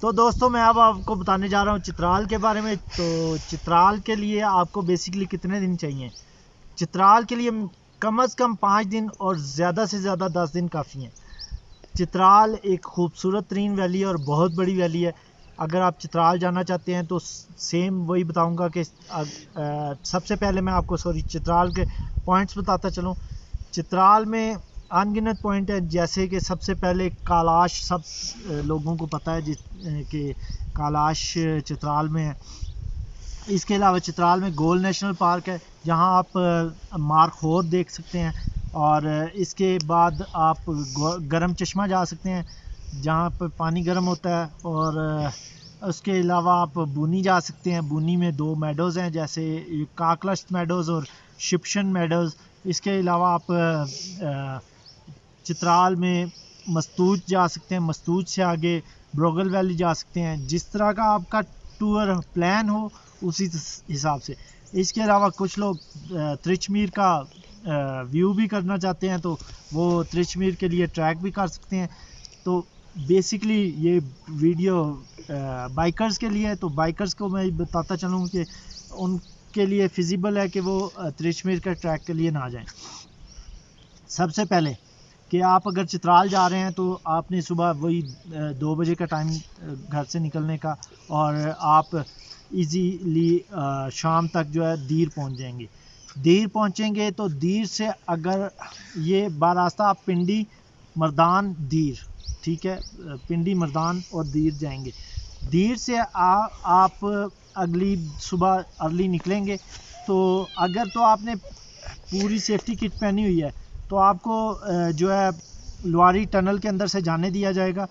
तो दोस्तों मैं अब आपको बताने जा रहा हूँ चित्राल के बारे में। तो चित्राल के लिए आपको बेसिकली कितने दिन चाहिए? चित्राल के लिए कम से कम 5 दिन और ज़्यादा से ज़्यादा 10 दिन काफ़ी हैं। चित्राल एक खूबसूरत तरीन वैली है और बहुत बड़ी वैली है। अगर आप चित्राल जाना चाहते हैं तो सेम वही बताऊंगा कि सबसे पहले मैं आपको चित्राल के पॉइंट्स बताता चलूँ। चित्राल में अनगिनत पॉइंट है, जैसे कि सबसे पहले कैलाश, सब लोगों को पता है कि कैलाश चित्राल में है। इसके अलावा चित्राल में गोल नेशनल पार्क है, जहां आप मारखोर देख सकते हैं। और इसके बाद आप गरम चश्मा जा सकते हैं, जहां पर पानी गर्म होता है। और उसके अलावा आप बूनी जा सकते हैं। बूनी में 2 मेडोज़ हैं, जैसे काकलश्त मेडोज़ और शिप्शन मेडोज़। इसके अलावा आप चित्राल में मस्तूज जा सकते हैं। मस्तूज से आगे ब्रोगल वैली जा सकते हैं। जिस तरह का आपका टूर प्लान हो उसी हिसाब से। इसके अलावा कुछ लोग त्रिचमीर का व्यू भी करना चाहते हैं, तो वो त्रिचमीर के लिए ट्रैक भी कर सकते हैं। तो बेसिकली ये वीडियो बाइकर्स के लिए है। तो बाइकर्स को मैं बताता चलूँ कि उनके लिए फिजिबल है कि वो त्रिचमीर के ट्रैक के लिए ना जाएं। सबसे पहले कि आप अगर चित्राल जा रहे हैं तो आपने सुबह वही 2 बजे का टाइम घर से निकलने का, और आप इजीली शाम तक जो है दीर पहुंच जाएंगे। दीर पहुंचेंगे तो दीर से अगर ये बारास्ता आप पिंडी, मर्दान, दीर, ठीक है, पिंडी, मर्दान और दीर जाएंगे। दीर से आप अगली सुबह अर्ली निकलेंगे। तो अगर तो आपने पूरी सेफ्टी किट पहनी हुई है तो आपको जो है लुआरी टनल के अंदर से जाने दिया जाएगा।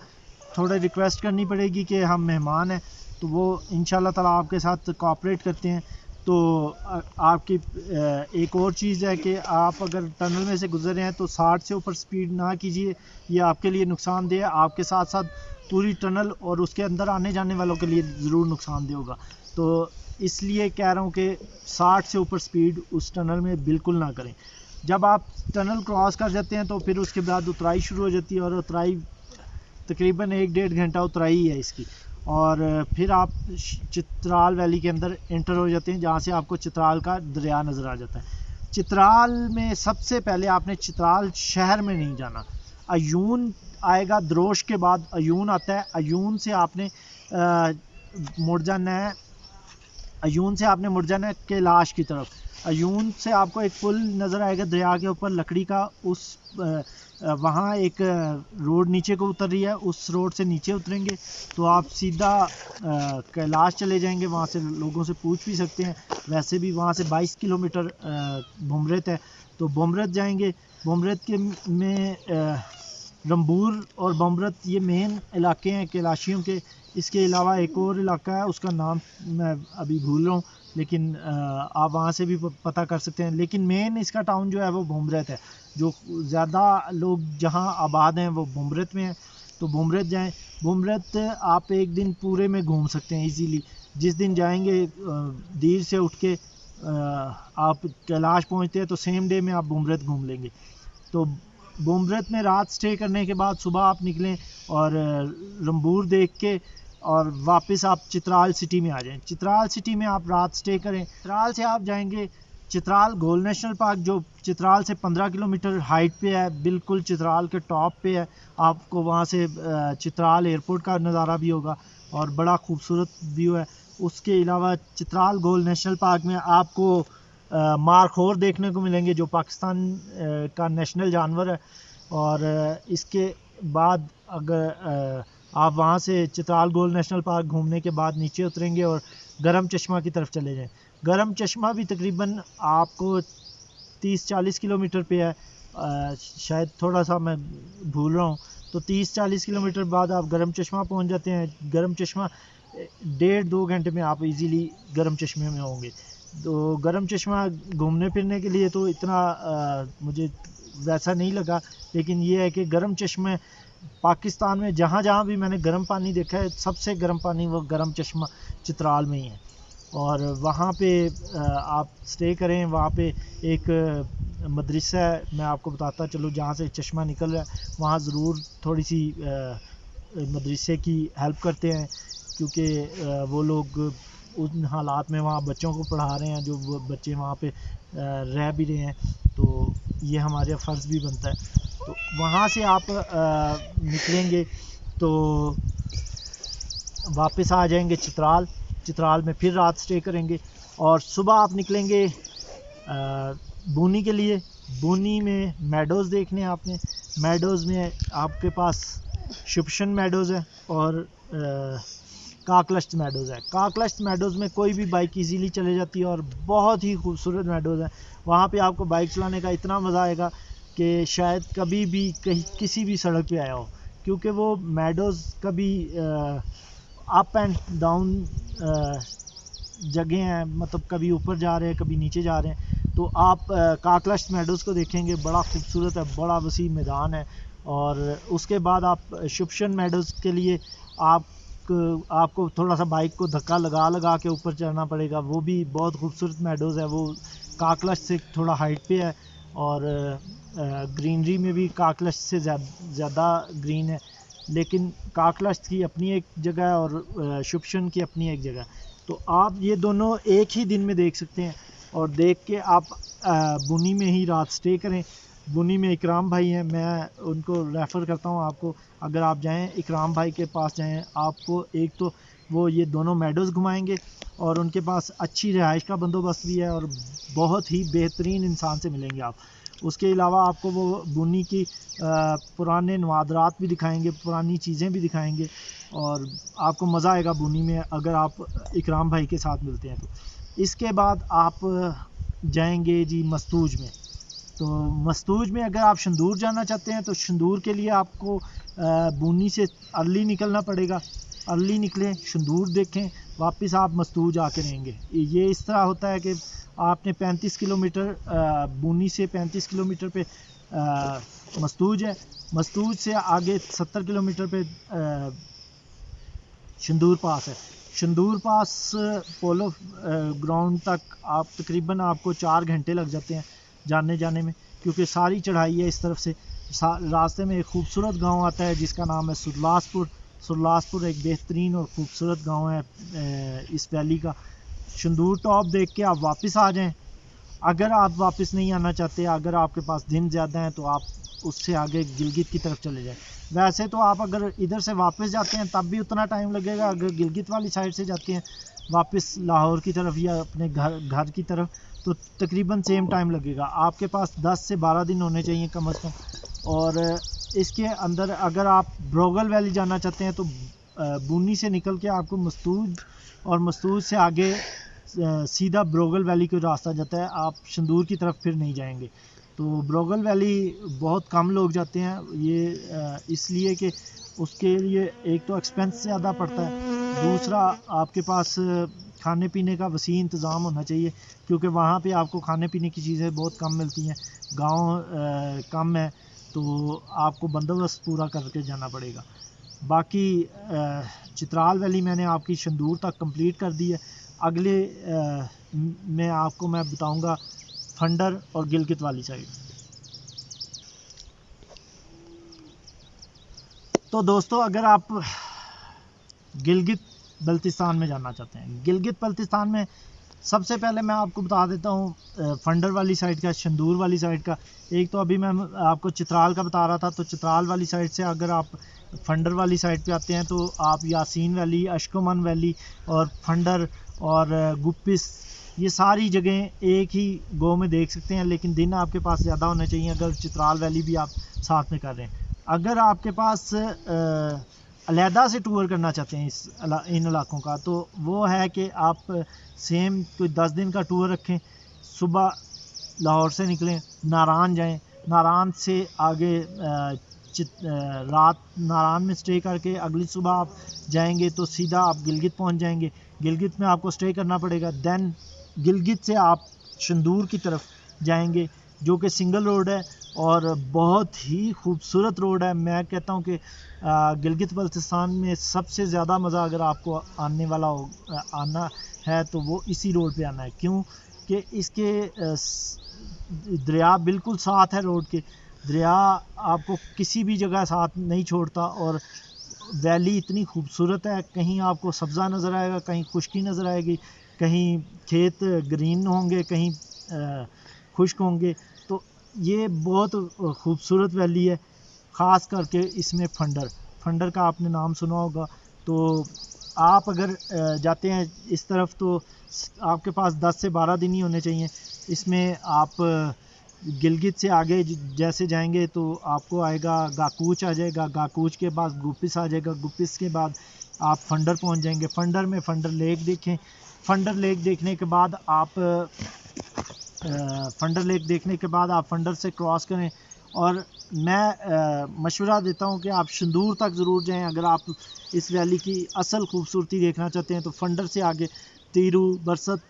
थोड़ा रिक्वेस्ट करनी पड़ेगी कि हम मेहमान हैं, तो वो इंशाल्लाह ताला आपके साथ कोऑपरेट करते हैं। तो आपकी एक और चीज़ है कि आप अगर टनल में से गुजर रहे हैं तो 60 से ऊपर स्पीड ना कीजिए, ये आपके लिए नुकसानदेह है। आपके साथ साथ पूरी टनल और उसके अंदर आने जाने वालों के लिए ज़रूर नुकसानदेह होगा। तो इसलिए कह रहा हूँ कि 60 से ऊपर स्पीड उस टनल में बिल्कुल ना करें। जब आप टनल क्रॉस कर जाते हैं तो फिर उसके बाद उतराई शुरू हो जाती है, और उतराई तकरीबन 1-1.5 घंटा उतराई है इसकी। और फिर आप चित्राल वैली के अंदर एंटर हो जाते हैं, जहाँ से आपको चित्राल का दरिया नज़र आ जाता है। चित्राल में सबसे पहले आपने चित्राल शहर में नहीं जाना, अयून आएगा। द्रोश के बाद अयून आता है। अयून से आपने मुड़ जाना है। अयून से आपने मुड़ जाना है कैलाश की तरफ। अयून से आपको एक पुल नज़र आएगा दरिया के ऊपर लकड़ी का। उस वहाँ एक रोड नीचे को उतर रही है, उस रोड से नीचे उतरेंगे तो आप सीधा कैलाश चले जाएंगे। वहाँ से लोगों से पूछ भी सकते हैं, वैसे भी वहाँ से 22 किलोमीटर भुमरत है, तो भुमरत जाएंगे। भुमरत के में रंबूर और भुमरत ये मेन इलाके हैं कैलाशियों के। इसके अलावा एक और इलाका है, उसका नाम मैं अभी भूल रहा हूँ, लेकिन आप वहाँ से भी पता कर सकते हैं। लेकिन मेन इसका टाउन जो है वो भुमरत है। जो ज़्यादा लोग जहाँ आबाद हैं वो भुमरत में हैं, तो भुमरत जाएं। भुमरत आप एक दिन पूरे में घूम सकते हैं इजीली। जिस दिन जाएंगे दीर से उठ के आप कैलाश पहुँचते हैं तो सेम डे में आप भुमरत घूम लेंगे। तो भुमरत में रात स्टे करने के बाद सुबह आप निकलें और रंबूर देख के और वापस आप चित्राल सिटी में आ जाएं। चित्राल सिटी में आप रात स्टे करें। चित्राल से आप जाएंगे चित्राल गोल नेशनल पार्क, जो चित्राल से 15 किलोमीटर हाइट पे है, बिल्कुल चित्राल के टॉप पे है। आपको वहाँ से चित्राल एयरपोर्ट का नज़ारा भी होगा और बड़ा खूबसूरत व्यू है। उसके अलावा चित्राल गोल नेशनल पार्क में आपको मारखोर देखने को मिलेंगे, जो पाकिस्तान का नेशनल जानवर है। और इसके बाद अगर आप वहाँ से चित्राल गोल नेशनल पार्क घूमने के बाद नीचे उतरेंगे और गरम चश्मा की तरफ चले जाएं। गरम चश्मा भी तकरीबन आपको 30-40 किलोमीटर पे है, शायद थोड़ा सा मैं भूल रहा हूँ। तो 30-40 किलोमीटर बाद आप गरम चश्मा पहुँच जाते हैं। गरम चश्मा 1.5-2 घंटे में आप इजीली गरम चश्मे में होंगे। तो गरम चश्मा घूमने फिरने के लिए तो इतना मुझे वैसा नहीं लगा, लेकिन ये है कि गरम चश्मे पाकिस्तान में जहाँ जहाँ भी मैंने गर्म पानी देखा है, सबसे गर्म पानी वो गरम चश्मा चित्राल में ही है। और वहाँ पे आप स्टे करें। वहाँ पे एक मदरसा है, मैं आपको बताता चलूँ, जहाँ से चश्मा निकल रहा है वहाँ ज़रूर थोड़ी सी मदरसे की हेल्प करते हैं, क्योंकि वो लोग उन हालात में वहाँ बच्चों को पढ़ा रहे हैं जो वो बच्चे वहाँ पे रह भी रहे हैं, तो ये हमारा फ़र्ज़ भी बनता है। तो वहाँ से आप निकलेंगे तो वापस आ जाएंगे चित्राल। चित्राल में फिर रात स्टे करेंगे और सुबह आप निकलेंगे बूनी के लिए। बूनी में मेडोज़ देखने हैं आपने। मेडोज़ में आपके पास शुपशन मेडोज़ है और काकलश्त मेडोज़ है। काकलश्त मेडोज़ में कोई भी बाइक इजीली चले जाती है और बहुत ही खूबसूरत मेडोज़ है। वहाँ पे आपको बाइक चलाने का इतना मज़ा आएगा कि शायद कभी भी कहीं किसी भी सड़क पे आया हो, क्योंकि वो मेडोज़ कभी अप एंड डाउन जगह हैं, मतलब कभी ऊपर जा रहे हैं कभी नीचे जा रहे हैं। तो आप काकलश्त मेडोज़ को देखेंगे, बड़ा खूबसूरत है, बड़ा वसी मैदान है। और उसके बाद आप शुपशन मेडोज़ के लिए आपको थोड़ा सा बाइक को धक्का लगा के ऊपर चढ़ना पड़ेगा। वो भी बहुत खूबसूरत मेडोज़ है, वो काकलश्त से थोड़ा हाइट पे है और ग्रीनरी में भी काकलश्त से ज़्यादा ग्रीन है, लेकिन काकलश्त की अपनी एक जगह है और शुपशन की अपनी एक जगह। तो आप ये दोनों एक ही दिन में देख सकते हैं और देख के आप बुनी में ही रात स्टे करें। बुनी में इकराम भाई हैं, मैं उनको रेफ़र करता हूँ आपको। अगर आप जाएं इकराम भाई के पास जाएं, आपको एक तो वो ये दोनों मेडोज़ घुमाएंगे और उनके पास अच्छी रिहाइश का बंदोबस्त भी है और बहुत ही बेहतरीन इंसान से मिलेंगे आप। उसके अलावा आपको वो बुनी की पुराने नवादरात भी दिखाएंगे, पुरानी चीज़ें भी दिखाएंगे और आपको मज़ा आएगा बुनी में अगर आप इकराम भाई के साथ मिलते हैं तो। इसके बाद आप जाएंगे जी मस्तूज में। तो मस्तूज में अगर आप शंदूर जाना चाहते हैं तो शंदूर के लिए आपको बुनी से अर्ली निकलना पड़ेगा। अर्ली निकलें, शंदूर देखें, वापस आप मस्तूज आके रहेंगे। ये इस तरह होता है कि आपने 35 किलोमीटर बुनी से 35 किलोमीटर पे मस्तूज है। मस्तूज से आगे 70 किलोमीटर पे शंदूर पास है। शंदूर पास पोलो ग्राउंड तक आप तकरीबन आपको 4 घंटे लग जाते हैं जाने में, क्योंकि सारी चढ़ाई है इस तरफ से। रास्ते में एक खूबसूरत गांव आता है जिसका नाम है सुरलासपुर। सुरलासपुर एक बेहतरीन और ख़ूबसूरत गांव है इस वैली का। शंदूर टॉप देख के आप वापस आ जाएं। अगर आप वापस नहीं आना चाहते, अगर आपके पास दिन ज़्यादा हैं, तो आप उससे आगे गिलगित की तरफ चले जाएं। वैसे तो आप अगर इधर से वापस जाते हैं तब भी उतना टाइम लगेगा। अगर गिलगित वाली साइड से जाते हैं वापस लाहौर की तरफ या अपने घर की तरफ, तो तकरीबन सेम टाइम लगेगा। आपके पास 10 से 12 दिन होने चाहिए कम से कम। और इसके अंदर अगर आप ब्रोगल वैली जाना चाहते हैं तो बुनी से निकल के आपको मस्तूज और मस्तूज से आगे सीधा ब्रोगल वैली का रास्ता जाता है। आप शंदूर की तरफ फिर नहीं जाएंगे। तो ब्रोगल वैली बहुत कम लोग जाते हैं, ये इसलिए कि उसके लिए एक तो एक्सपेंस ज़्यादा पड़ता है, दूसरा आपके पास खाने पीने का वसी इंतज़ाम होना चाहिए, क्योंकि वहाँ पे आपको खाने पीने की चीज़ें बहुत कम मिलती हैं। गांव कम है तो आपको बंदोबस्त पूरा करके जाना पड़ेगा। बाकी चित्राल वैली मैंने आपकी शंदूर तक कंप्लीट कर दी है। अगले में आपको मैं बताऊंगा फंडर और गिलगित वाली साइड। तो दोस्तों, अगर आप गिलगित बल्तिस्तान में जाना चाहते हैं, गिलगित बल्तिस्तान में सबसे पहले मैं आपको बता देता हूँ फंडर वाली साइड का, शंदूर वाली साइड का। एक तो अभी मैं आपको चित्राल का बता रहा था, तो चित्राल वाली साइड से अगर आप फंडर वाली साइड पे आते हैं तो आप यासीन वैली, अशकोमन वैली और फंडर और गुप्पिस, ये सारी जगह एक ही गो में देख सकते हैं। लेकिन दिन आपके पास ज़्यादा होने चाहिए अगर चित्राल वैली भी आप साथ में कर रहे हैं। अगर आपके पास अलहदा से टूर करना चाहते हैं इन इलाकों का, तो वो है कि आप सेम कोई 10 दिन का टूर रखें। सुबह लाहौर से निकलें, नारान जाएं, नारान से आगे रात नारान में स्टे करके अगली सुबह आप जाएंगे तो सीधा आप गिलगित पहुंच जाएंगे। गिलगित में आपको स्टे करना पड़ेगा। दैन गिलगित से आप शंदूर की तरफ जाएंगे, जो कि सिंगल रोड है और बहुत ही खूबसूरत रोड है। मैं कहता हूँ कि गिलगित बल्तिस्तान में सबसे ज़्यादा मज़ा अगर आपको आना है तो वो इसी रोड पे आना है। क्यों कि इसके दरिया बिल्कुल साथ है रोड के। दरिया आपको किसी भी जगह साथ नहीं छोड़ता और वैली इतनी खूबसूरत है, कहीं आपको सब्ज़ा नज़र आएगा, कहीं खुश्की नज़र आएगी, कहीं खेत ग्रीन होंगे, कहीं खुश्क होंगे। तो ये बहुत खूबसूरत वैली है। ख़ास करके इसमें फंडर का आपने नाम सुना होगा। तो आप अगर जाते हैं इस तरफ तो आपके पास 10 से 12 दिन ही होने चाहिए। इसमें आप गिलगित से आगे जैसे जाएंगे तो आपको आएगा गाकूच आ जाएगा, गाकूच के बाद गुप्पिस आ जाएगा, गुप्पिस के बाद आप फंडर पहुंच जाएंगे। फंडर में फंडर लेक देखें। फंडर लेक देखने के बाद आप फंडर से क्रॉस करें। और मैं मशवरा देता हूं कि आप शंदूर तक ज़रूर जाएं अगर आप इस वैली की असल खूबसूरती देखना चाहते हैं। तो फंडर से आगे टीरू बरसत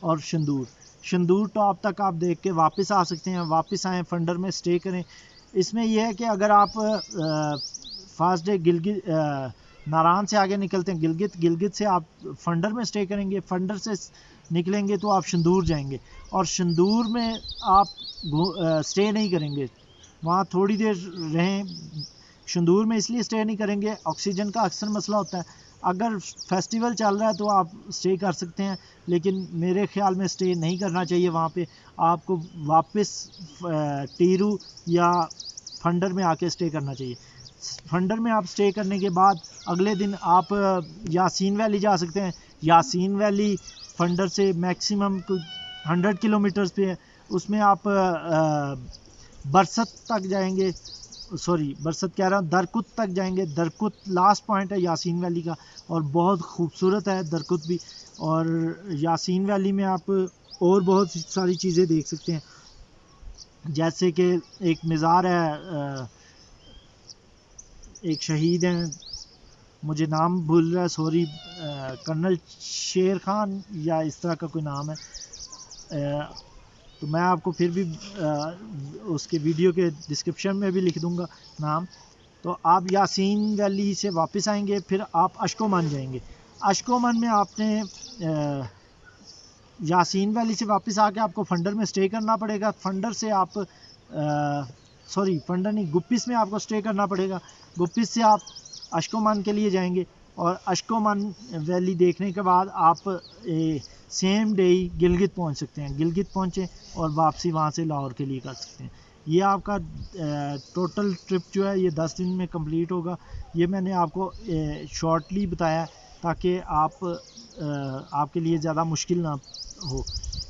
और शंदूर टॉप तक आप देख के वापस आ सकते हैं। वापस आएँ, फंडर में स्टे करें। इसमें यह है कि अगर आप फर्स्ट डे गिलगित नारायण से आगे निकलते हैं, गिलगित से आप फंडर में स्टे करेंगे, फंडर से निकलेंगे तो आप शंदूर जाएंगे। और शंदूर में आप स्टे नहीं करेंगे, वहाँ थोड़ी देर रहें। शंदूर में इसलिए स्टे नहीं करेंगे, ऑक्सीजन का अक्सर मसला होता है। अगर फेस्टिवल चल रहा है तो आप स्टे कर सकते हैं, लेकिन मेरे ख्याल में स्टे नहीं करना चाहिए वहाँ पे। आपको वापस टीरू या फंडर में आके स्टे करना चाहिए। फंडर में आप स्टे करने के बाद अगले दिन आप यासीन वैली जा सकते हैं। यासीन वैली फंडर से मैक्सिमम 100 किलोमीटर्स पे है। उसमें आप बरसत तक जाएंगे, बरसत कह रहा हूँ, दरकुत तक जाएंगे। दरकुत लास्ट पॉइंट है यासीन वैली का और बहुत खूबसूरत है दरकुत भी। और यासीन वैली में आप और बहुत सारी चीज़ें देख सकते हैं, जैसे कि एक मज़ार है, एक शहीद हैं, मुझे नाम भूल रहा है, सॉरी, कर्नल शेर खान या इस तरह का कोई नाम है। तो मैं आपको फिर भी उसके वीडियो के डिस्क्रिप्शन में भी लिख दूंगा नाम। तो आप यासीन वैली से वापस आएंगे, फिर आप अशकोमान जाएंगे। अशकोमान में आपने यासीन वैली से वापस आके आपको फंडर में स्टे करना पड़ेगा। फंडर से आप फंडर नहीं, गुप्पिस में आपको स्टे करना पड़ेगा। गुप्पिस से आप अशकोमान के लिए जाएंगे और अशकोमान वैली देखने के बाद आप सेम डे ही गिलगित पहुंच सकते हैं। गिलगित पहुंचे और वापसी वहां से लाहौर के लिए कर सकते हैं। ये आपका टोटल ट्रिप जो है ये 10 दिन में कंप्लीट होगा। ये मैंने आपको शॉर्टली बताया ताकि आपके लिए ज़्यादा मुश्किल ना हो।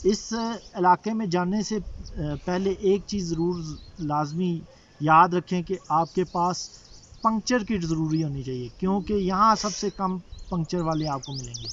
इस इलाके में जाने से पहले एक चीज़ ज़रूर लाजमी याद रखें कि आपके पास पंक्चर किट ज़रूरी होनी चाहिए, क्योंकि यहाँ सबसे कम पंक्चर वाले आपको मिलेंगे।